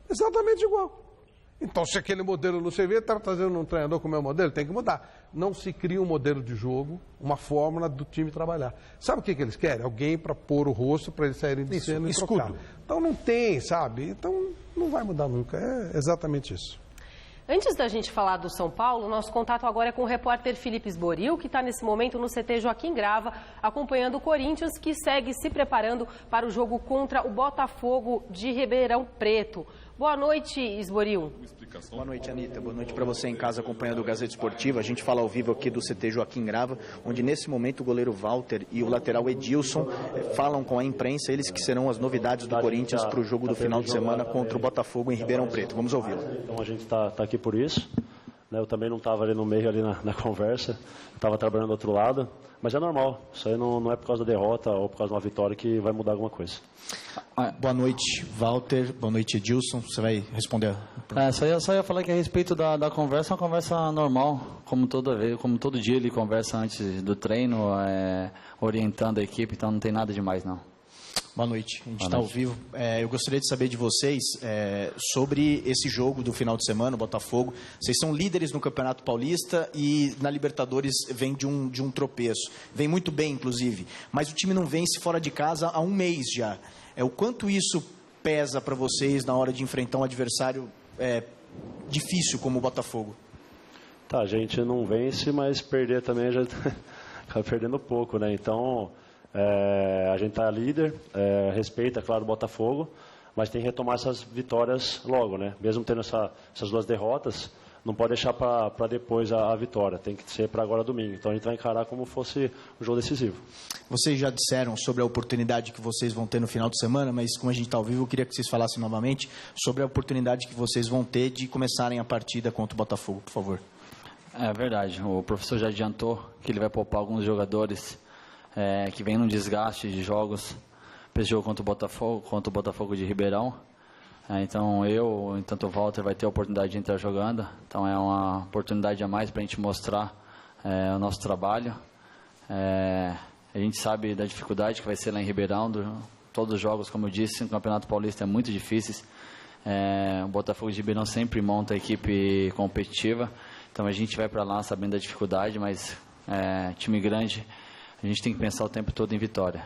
Exatamente igual. Então, se aquele modelo não servir, está trazendo um treinador com o meu modelo, tem que mudar. Não se cria um modelo de jogo, uma fórmula do time trabalhar. Sabe o que eles querem? Alguém para pôr o rosto, para eles saírem de cena e trocar. Então, não tem, sabe? Então, não vai mudar nunca. É exatamente isso. Antes da gente falar do São Paulo, nosso contato agora é com o repórter Felipe Esboril, que está nesse momento no CT Joaquim Grava, acompanhando o Corinthians, que segue se preparando para o jogo contra o Botafogo de Ribeirão Preto. Boa noite, Esboril. Boa noite, Anitta. Boa noite para você em casa acompanhando o Gazeta Esportiva. A gente fala ao vivo aqui do CT Joaquim Grava, onde nesse momento o goleiro Walter e o lateral Edilson falam com a imprensa, eles que serão as novidades do Corinthians para o jogo do final de semana contra o Botafogo em Ribeirão Preto. Vamos ouvi-lo. Então a gente está aqui por isso. Eu também não estava ali no meio, ali na conversa, estava trabalhando do outro lado, mas é normal, isso aí não é por causa da derrota ou por causa de uma vitória que vai mudar alguma coisa. Boa noite, Walter, boa noite, Edilson, você vai responder? Só ia falar que a respeito da conversa, é uma conversa normal, como todo dia ele conversa antes do treino, orientando a equipe, então não tem nada demais não. Boa noite, a gente está ao vivo. Eu gostaria de saber de vocês sobre esse jogo do final de semana, o Botafogo. Vocês são líderes no Campeonato Paulista e na Libertadores vem de um tropeço. Vem muito bem, inclusive. Mas o time não vence fora de casa há um mês já. O quanto isso pesa para vocês na hora de enfrentar um adversário difícil como o Botafogo? Tá, a gente não vence, mas perder também já acaba perdendo pouco, né? Então... a gente está líder, respeita, claro, o Botafogo, mas tem que retomar essas vitórias logo, né? Mesmo tendo essas duas derrotas, não pode deixar para depois a vitória, tem que ser para agora domingo. Então a gente vai encarar como fosse um jogo decisivo. Vocês já disseram sobre a oportunidade que vocês vão ter no final de semana, mas como a gente está ao vivo, eu queria que vocês falassem novamente sobre a oportunidade que vocês vão ter de começarem a partida contra o Botafogo, por favor. É verdade, o professor já adiantou que ele vai poupar alguns jogadores que vem num desgaste de jogos para esse jogo contra o Botafogo de Ribeirão. Então tanto o Walter vai ter a oportunidade de entrar jogando. Então é uma oportunidade a mais para a gente mostrar o nosso trabalho. A gente sabe da dificuldade que vai ser lá em Ribeirão. Todos os jogos, como eu disse, no Campeonato Paulista é muito difíceis. O Botafogo de Ribeirão sempre monta a equipe competitiva. Então a gente vai para lá sabendo da dificuldade, mas time grande... A gente tem que pensar o tempo todo em vitória.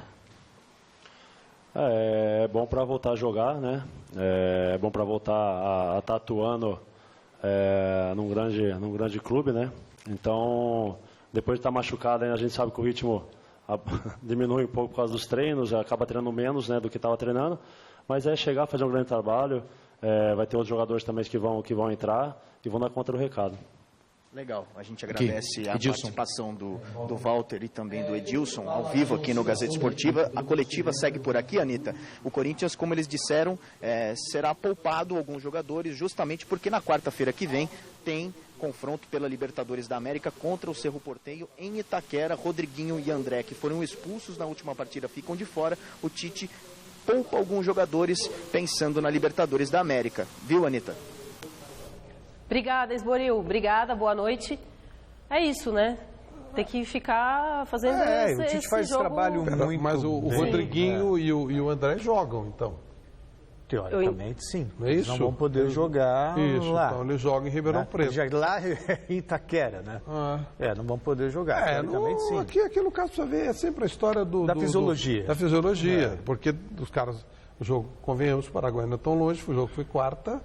É bom para voltar a jogar, né? É bom para voltar a estar atuando num grande clube, né? Então, depois de estar machucado, a gente sabe que o ritmo diminui um pouco por causa dos treinos, acaba treinando menos, né, do que estava treinando. Mas chegar, fazer um grande trabalho. Vai ter outros jogadores também que vão entrar e vão dar conta do recado. Legal, a gente agradece a participação do Walter e também do Edilson ao vivo aqui no Gazeta Esportiva. A coletiva segue por aqui, Anitta. O Corinthians, como eles disseram, será poupado alguns jogadores justamente porque na quarta-feira que vem tem confronto pela Libertadores da América contra o Cerro Porteño em Itaquera. Rodriguinho e André, que foram expulsos na última partida, ficam de fora. O Tite poupa alguns jogadores pensando na Libertadores da América. Viu, Anitta? Obrigada, Esboril. Obrigada, boa noite. É isso, né? Tem que ficar fazendo o Tite faz esse trabalho muito mas o Rodriguinho e o André jogam, então. Teoricamente, sim. Não é isso? Não vão poder jogar lá. Então eles jogam em Ribeirão Preto. Lá em Itaquera, né? Não vão poder jogar. Teoricamente, sim. Aqui no caso, precisa ver, é sempre a história da fisiologia. Da fisiologia. Porque os caras, o jogo, convenhamos, o Paraguai não é tão longe, o jogo foi quarta.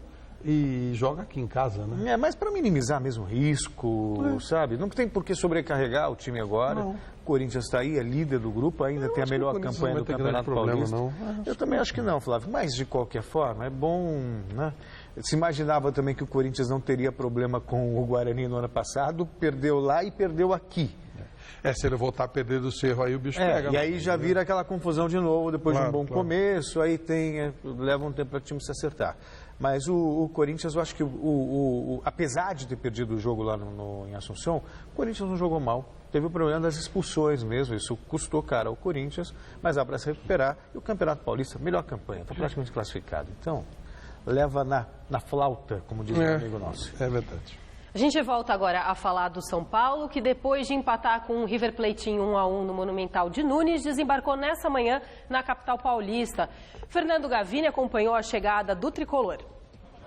E joga aqui em casa, né? Mas para minimizar mesmo o risco, sabe? Não tem por que sobrecarregar o time agora. Não. O Corinthians está aí, é líder do grupo, ainda tem a melhor campanha do Campeonato Paulista. Eu também acho que não, Flávio. Mas, de qualquer forma, é bom, né? Se imaginava também que o Corinthians não teria problema com o Guarani no ano passado, perdeu lá e perdeu aqui. Se ele voltar a perder do Cerro, aí o bicho pega. E aí já vira aquela confusão de novo, depois de um bom começo, aí leva um tempo para o time se acertar. Mas o Corinthians, eu acho que, apesar de ter perdido o jogo lá em Assunção, o Corinthians não jogou mal. Teve o problema das expulsões mesmo, isso custou caro ao Corinthians, mas dá para se recuperar. E o Campeonato Paulista, melhor campanha, está praticamente classificado. Então, leva na flauta, como diz um amigo nosso. É verdade. A gente volta agora a falar do São Paulo, que depois de empatar com o River Plate em 1-1 no Monumental de Nunes, desembarcou nessa manhã na capital paulista. Fernando Gavini acompanhou a chegada do tricolor.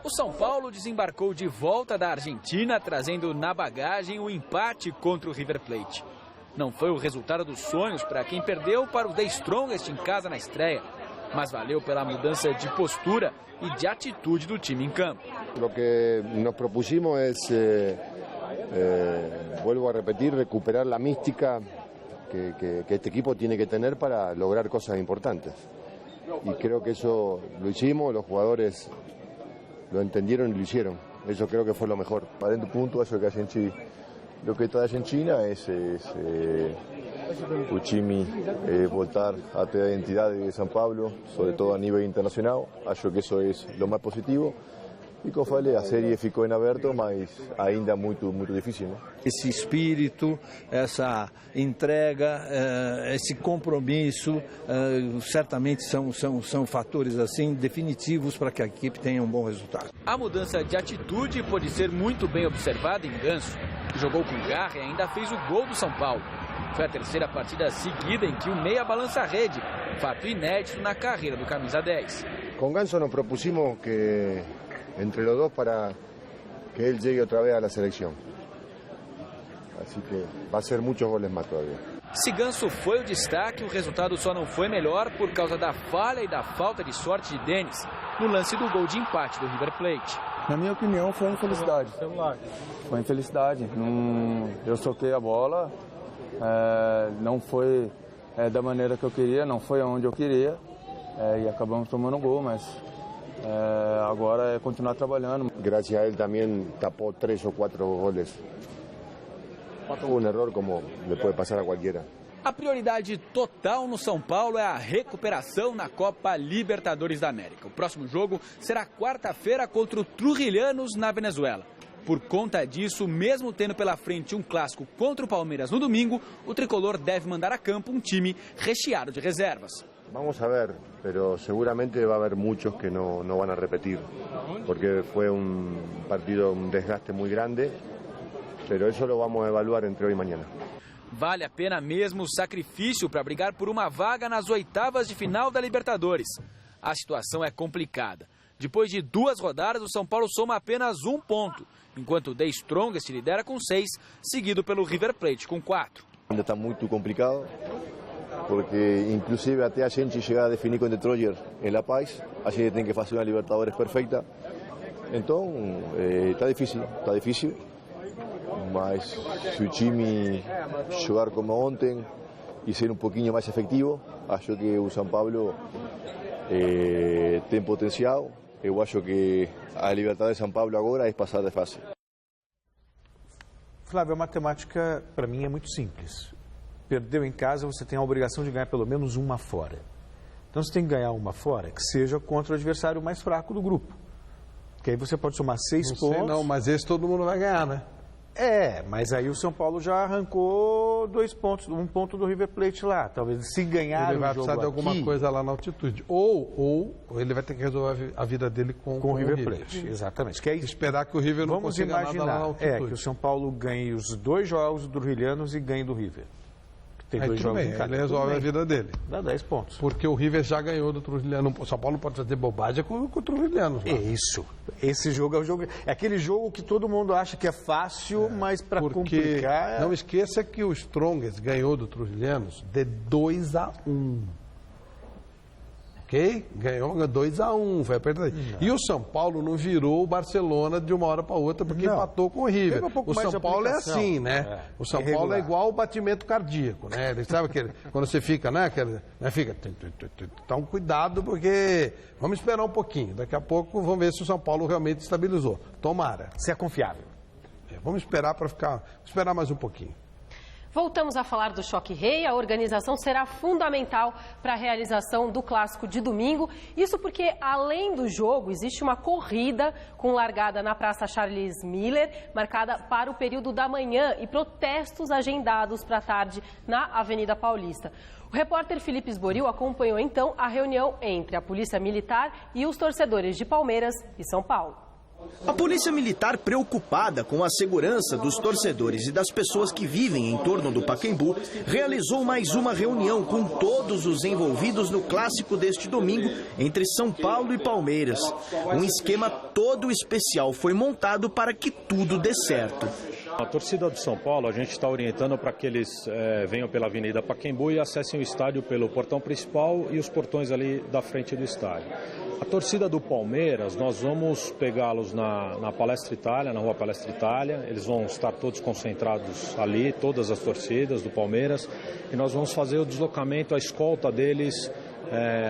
O São Paulo desembarcou de volta da Argentina, trazendo na bagagem o empate contra o River Plate. Não foi o resultado dos sonhos para quem perdeu para o The Strongest em casa na estreia, mas valeu pela mudança de postura e de atitude do time em campo. O que nos propusimos é, vuelvo a repetir, recuperar a mística que este equipo tiene que tener para lograr cosas importantes. Y creo que eso lo hicimos, los jugadores lo entendieron y lo hicieron. Eso creo que fue lo mejor. Dentro do ponto, acho que a gente, lo que está a Argentina o time voltar a ter a identidade de São Paulo, sobretudo a nível internacional. Acho que isso é o mais positivo. E como falei, a série ficou em aberto, mas ainda muito difícil, né? Esse espírito, essa entrega, esse compromisso, certamente são fatores assim definitivos para que a equipe tenha um bom resultado. A mudança de atitude pode ser muito bem observada em Ganso, que jogou com garra e ainda fez o gol do São Paulo. Foi a terceira partida seguida em que o meia balança a rede, fato inédito na carreira do camisa 10. Com Ganso nos propusimos que entre los dos para que él llegue otra vez a la selección. Así que va a ser muchos goles más todavía. Se Ganso foi o destaque, o resultado só não foi melhor por causa da falha e da falta de sorte de Denis no lance do gol de empate do River Plate. Na minha opinião, foi infelicidade. Foi infelicidade. Eu soquei a bola, não foi da maneira que eu queria, não foi onde eu queria e acabamos tomando um gol, mas agora é continuar trabalhando. Graças a ele também tapou 3 ou 4 goles. Um erro como le pode passar a qualquer. A prioridade total no São Paulo é a recuperação na Copa Libertadores da América. O próximo jogo será quarta-feira contra o Trujilhanos na Venezuela. Por conta disso, mesmo tendo pela frente um clássico contra o Palmeiras no domingo, o tricolor deve mandar a campo um time recheado de reservas. Vamos a ver, pero seguramente va a haber muchos que no van a repetir, porque fue un partido, un desgaste muy grande, pero eso lo vamos a evaluar entre hoy y mañana. Vale a pena mesmo o sacrifício para brigar por uma vaga nas oitavas de final da Libertadores. A situação é complicada. Depois de 2 rodadas, o São Paulo soma apenas 1 ponto, enquanto o The Strongest lidera com 6, seguido pelo River Plate com 4. Ainda está muito complicado, porque inclusive até a gente chegar a definir com o Troyer em La Paz, a gente tem que fazer uma Libertadores perfeita. Então, está difícil, mas se o time jogar como ontem e ser um pouquinho mais efetivo, acho que o São Paulo tem potencial. Eu acho que a Libertadores de São Paulo agora é passar de fase. Flávio, a matemática para mim é muito simples. Perdeu em casa, você tem a obrigação de ganhar pelo menos uma fora. Então você tem que ganhar uma fora que seja contra o adversário mais fraco do grupo. Porque aí você pode somar 6 pontos. Não, mas esse todo mundo vai ganhar, né? Mas aí o São Paulo já arrancou 2 pontos, 1 ponto do River Plate lá. Talvez se ganhar ele vai o jogo precisar de alguma aqui, coisa lá na altitude. Ou ele vai ter que resolver a vida dele com o River Plate. Exatamente. Que é esperar que o River não consiga nada lá na altitude. Que o São Paulo ganhe os 2 jogos do Trujilhanos e ganhe do River. Tem 2 jogos em cada. Ele resolve a vida dele. Dá 10 pontos. Porque o River já ganhou do Trujilhano. O São Paulo não pode fazer bobagem com o Trujilhano. É isso. Esse jogo é o jogo. É aquele jogo que todo mundo acha que é fácil, mas para complicar. Não esqueça que o Strongest ganhou do Trujilhanos de 2-1. Ok? Ganhou 2-1, foi apertado. E o São Paulo não virou o Barcelona de uma hora para outra porque empatou com o River. O São Paulo é assim, né? O São Paulo é igual o batimento cardíaco, né? Ele sabe que quando você fica, né? Fica. Então, cuidado, porque vamos esperar um pouquinho. Daqui a pouco vamos ver se o São Paulo realmente estabilizou. Tomara. Se é confiável. Vamos esperar esperar mais um pouquinho. Voltamos a falar do Choque Rei. A organização será fundamental para a realização do clássico de domingo. Isso porque, além do jogo, existe uma corrida com largada na Praça Charles Miller, marcada para o período da manhã, e protestos agendados para a tarde na Avenida Paulista. O repórter Felipe Esboril acompanhou então a reunião entre a Polícia Militar e os torcedores de Palmeiras e São Paulo. A Polícia Militar, preocupada com a segurança dos torcedores e das pessoas que vivem em torno do Pacaembu, realizou mais uma reunião com todos os envolvidos no clássico deste domingo entre São Paulo e Palmeiras. Um esquema todo especial foi montado para que tudo dê certo. A torcida do São Paulo, a gente está orientando para que eles venham pela Avenida Pacaembu e acessem o estádio pelo portão principal e os portões ali da frente do estádio. A torcida do Palmeiras, nós vamos pegá-los na Palestra Itália, na Rua Palestra Itália. Eles vão estar todos concentrados ali, todas as torcidas do Palmeiras. E nós vamos fazer o deslocamento, a escolta deles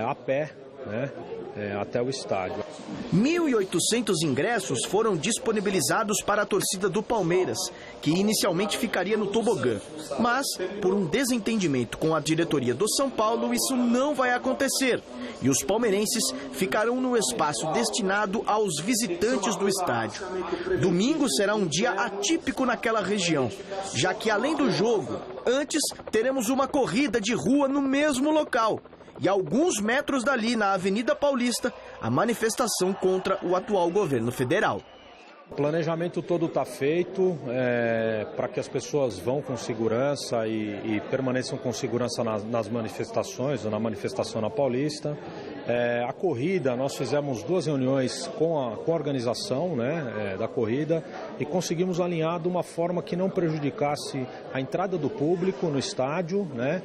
a pé, né, até o estádio. 1.800 ingressos foram disponibilizados para a torcida do Palmeiras, que inicialmente ficaria no tobogã. Mas, por um desentendimento com a diretoria do São Paulo, isso não vai acontecer. E os palmeirenses ficarão no espaço destinado aos visitantes do estádio. Domingo será um dia atípico naquela região, já que além do jogo, antes teremos uma corrida de rua no mesmo local. E a alguns metros dali, na Avenida Paulista, a manifestação contra o atual governo federal. O planejamento todo está feito para que as pessoas vão com segurança e permaneçam com segurança nas manifestações, ou na manifestação na Paulista. A corrida, nós fizemos 2 reuniões com a organização, né, da corrida e conseguimos alinhar de uma forma que não prejudicasse a entrada do público no estádio, né,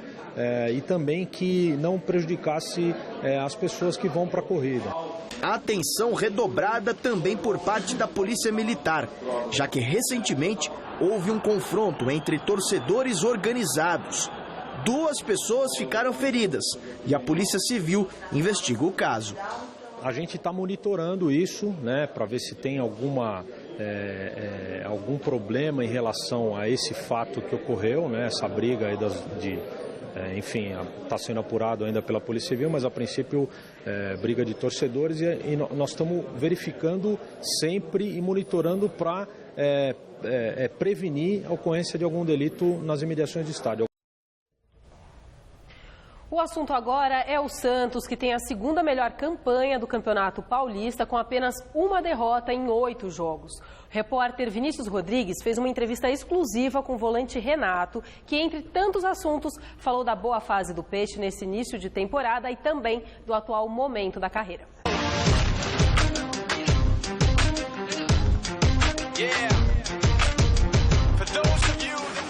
e também que não prejudicasse as pessoas que vão para a corrida. Atenção redobrada também por parte da Polícia Militar, já que recentemente houve um confronto entre torcedores organizados. 2 pessoas ficaram feridas e a Polícia Civil investiga o caso. A gente está monitorando isso, né, para ver se tem algum problema em relação a esse fato que ocorreu, né, essa briga aí enfim, está sendo apurado ainda pela Polícia Civil, mas a princípio briga de torcedores e nós estamos verificando sempre e monitorando para prevenir a ocorrência de algum delito nas imediações do estádio. O assunto agora é o Santos, que tem a 2ª melhor campanha do Campeonato Paulista, com apenas uma derrota em 8 jogos. O repórter Vinícius Rodrigues fez uma entrevista exclusiva com o volante Renato, que, entre tantos assuntos, falou da boa fase do Peixe nesse início de temporada e também do atual momento da carreira.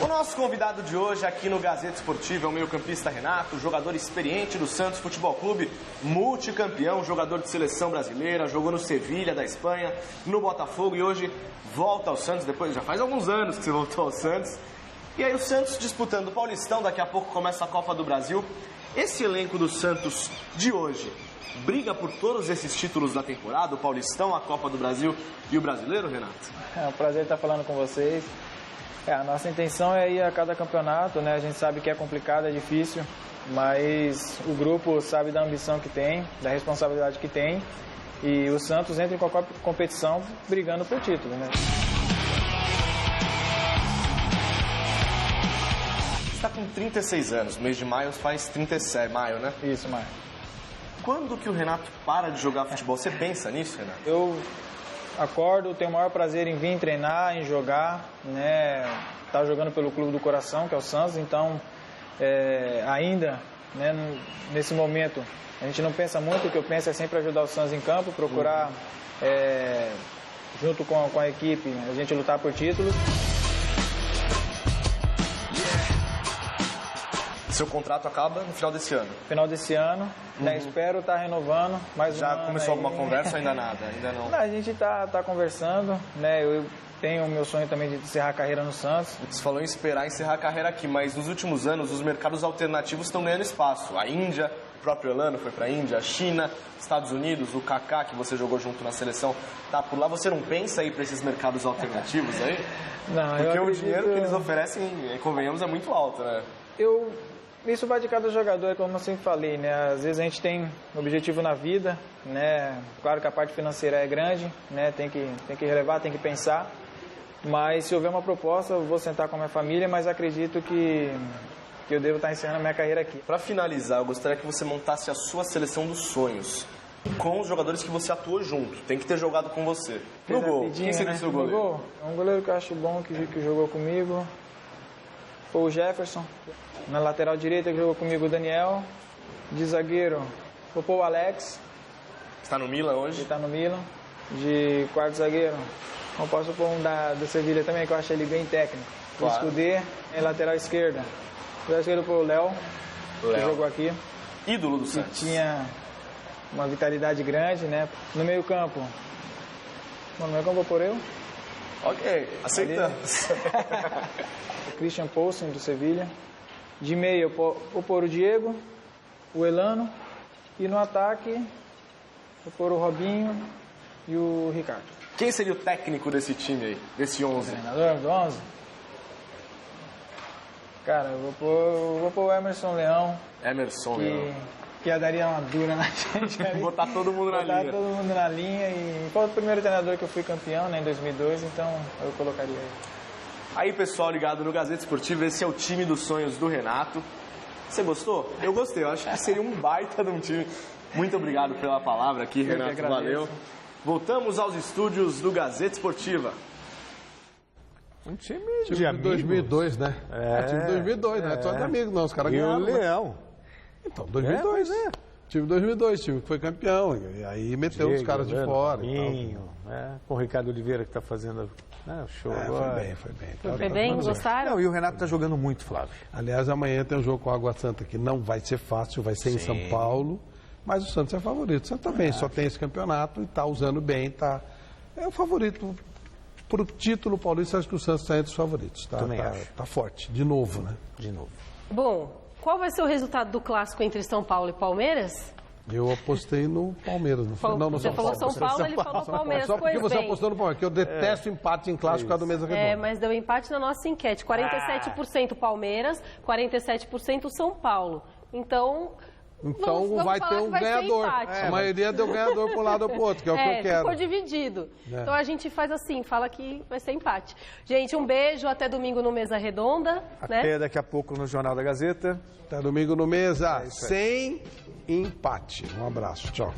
O nosso convidado de hoje aqui no Gazeta Esportiva é o meio-campista Renato, jogador experiente do Santos Futebol Clube, multicampeão, jogador de seleção brasileira, jogou no Sevilha da Espanha, no Botafogo e hoje volta ao Santos, depois já faz alguns anos que você voltou ao Santos. E aí o Santos disputando o Paulistão, daqui a pouco começa a Copa do Brasil. Esse elenco do Santos de hoje briga por todos esses títulos da temporada, o Paulistão, a Copa do Brasil e o Brasileiro, Renato? É um prazer estar falando com vocês. A nossa intenção é ir a cada campeonato, né? A gente sabe que é complicado, é difícil, mas o grupo sabe da ambição que tem, da responsabilidade que tem, e o Santos entra em qualquer competição brigando por título, né? Você está com 36 anos, mês de maio faz 37, maio, né? Isso, maio. Quando que o Renato para de jogar futebol? Você pensa nisso, Renato? Eu acordo, tenho o maior prazer em vir treinar, em jogar, né? Tá jogando pelo clube do coração, que é o Santos, então ainda, né, nesse momento, a gente não pensa muito, o que eu penso é sempre ajudar o Santos em campo, procurar, junto com a equipe, a gente lutar por títulos. Seu contrato acaba no final desse ano? Final desse ano, né, espero estar renovando mais Já começou alguma conversa ou ainda nada? Ainda não? Não, a gente tá conversando, né, eu tenho o meu sonho também de encerrar a carreira no Santos. Você falou em esperar encerrar a carreira aqui, mas nos últimos anos os mercados alternativos estão ganhando espaço. A Índia, o próprio Elano foi para a Índia, a China, Estados Unidos, o Kaká, que você jogou junto na seleção, tá por lá. Você não pensa em ir para esses mercados alternativos aí? Não, porque o dinheiro que eles oferecem, convenhamos, é muito alto, né? Isso vai de cada jogador, como eu sempre falei, né? Às vezes a gente tem objetivo na vida, né? Claro que a parte financeira é grande, né? Tem que relevar, tem que pensar. Mas se houver uma proposta, eu vou sentar com a minha família, mas acredito que eu devo estar encerrando a minha carreira aqui. Para finalizar, eu gostaria que você montasse a sua seleção dos sonhos. com os jogadores que você atuou junto. Tem que ter jogado com você. No gol, quem seria o seu goleiro? Gol, é um goleiro que eu acho bom, que jogou comigo. Foi o Jefferson. Na lateral direita que jogou comigo o Daniel. De zagueiro, vou pôr o Alex. Está no Milan hoje? Ele está no Milan. De quarto zagueiro, eu posso pôr um da Sevilha também, que eu acho ele bem técnico. O Escudê, em lateral esquerda. Lateral esquerdo pôr o Léo, que jogou aqui. Ídolo do Santos. Tinha uma vitalidade grande, né? No meio campo. No meio campo vou pôr eu. Ok, aceitamos. Christian Poulsen, do Sevilha. De meio, vou pôr o Diego, o Elano. E no ataque, vou pôr o Robinho e o Ricardo. Quem seria o técnico desse time aí, desse 11? O treinador do 11? Cara, eu vou pôr o Emerson Leão. Emerson Leão. Que daria uma dura na gente. Botar todo mundo na linha. Botar todo mundo na linha. E foi o primeiro treinador que eu fui campeão, né, em 2002, então eu colocaria ele. Aí, pessoal ligado no Gazeta Esportiva, esse é o time dos sonhos do Renato. Você gostou? Eu gostei, eu acho que seria um baita de um time. Muito obrigado pela palavra aqui, Renato, valeu. Voltamos aos estúdios do Gazeta Esportiva. Um time de 2002, né? Time de 2002, não é só de amigos, não. Os caras ganharam. E o Leão. Então, 2002. Time de 2002, time que foi campeão. E aí meteu os caras de fora. Com o Ricardo Oliveira que está fazendo show agora. Foi bem. Foi bem, gostaram? Não, e o Renato está jogando muito, Flávio. Aliás, amanhã tem um jogo com a Água Santa que não vai ser fácil, vai ser em São Paulo. Mas o Santos é favorito. O Santos também só tem esse campeonato e está usando bem. É o favorito. Por título paulista, acho que o Santos está entre os favoritos. Tá forte. De novo, né? De novo. Bom, qual vai ser o resultado do clássico entre São Paulo e Palmeiras? Eu apostei no Palmeiras. Não, você falou São Paulo, ele falou Palmeiras. Só porque você apostou no Palmeiras, porque eu detesto empate em clássico por causa do Mesa Redonda. Mas deu empate na nossa enquete. 47% Palmeiras, 47% São Paulo. Então vai ter um ganhador. A maioria deu ganhador para um lado ou para o outro, que é o que eu quero. Ficou dividido. Então a gente faz assim, fala que vai ser empate. Gente, um beijo, até domingo no Mesa Redonda. Até daqui a pouco no Jornal da Gazeta. Até domingo no Mesa, sem empate. Um abraço, tchau.